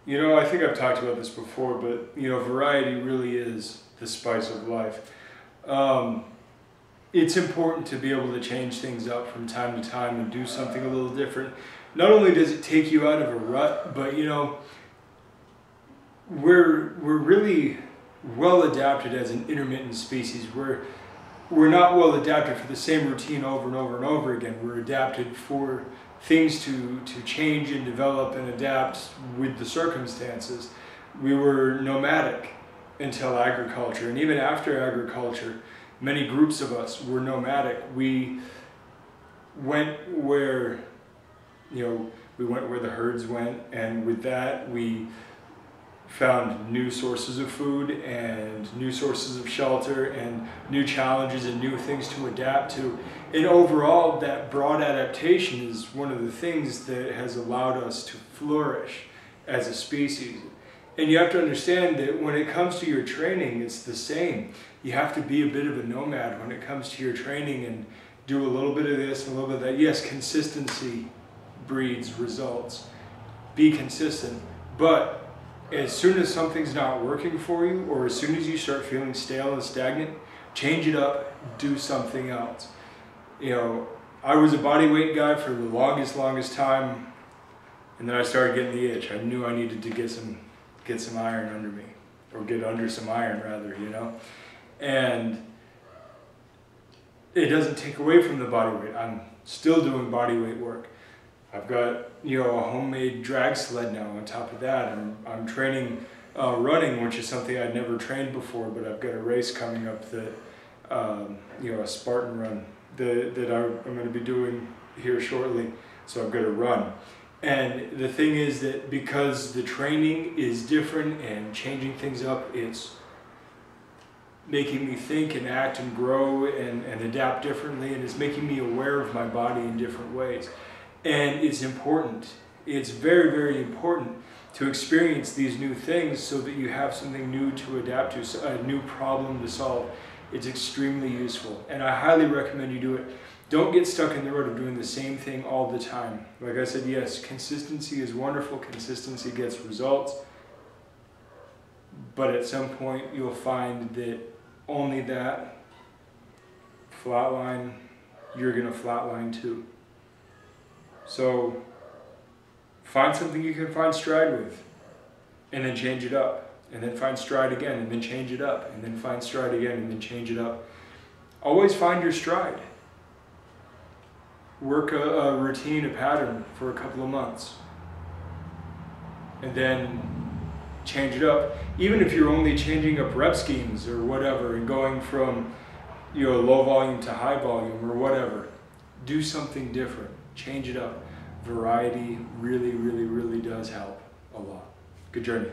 You know, I think I've talked about this before, but you know, variety really is the spice of life. It's important to be able to change things up from time to time and do something a little different. Not only does it take you out of a rut, but you know, we're really well adapted as an intermittent species. We're not well adapted for the same routine over and over and over again. We're adapted for things to change and develop and adapt with the circumstances. We were nomadic until agriculture, and even after agriculture, many groups of us were nomadic. We went where, we went where the herds went, and with that we found new sources of food and new sources of shelter and new challenges and new things to adapt to. And overall, that broad adaptation is one of the things that has allowed us to flourish as a species. And you have to understand that when it comes to your training, it's the same. You have to be a bit of a nomad when it comes to your training and do a little bit of this and a little bit of that. Yes, consistency breeds results. Be consistent. But as soon as something's not working for you, or as soon as you start feeling stale and stagnant, change it up, do something else. You know, I was a body weight guy for the longest time, and then I started getting the itch. I knew I needed to get some iron under me, or get under some iron rather, you know. And it doesn't take away from the body weight. I'm still doing body weight work. I've got, a homemade drag sled now on top of that. I'm training running, which is something I'd never trained before, but I've got a race coming up that, a Spartan run that I'm going to be doing here shortly. So I've got to run. And the thing is that because the training is different and changing things up, it's making me think and act and grow and adapt differently, and it's making me aware of my body in different ways. And it's important. It's very, very important to experience these new things so that you have something new to adapt to, a new problem to solve. It's extremely useful, and I highly recommend you do it. Don't get stuck in the rut of doing the same thing all the time. Like I said, yes, consistency is wonderful. Consistency gets results. But at some point, you'll find that only that flatline, you're going to flatline too. So find something you can find stride with, and then change it up, and then find stride again, and then change it up, and then find stride again, and then change it up. Always find your stride. Work a routine, a pattern for a couple of months, and then change it up. Even if you're only changing up rep schemes or whatever, and going from low volume to high volume or whatever, do something different. Change it up. Variety really, really, really does help a lot. Good journey.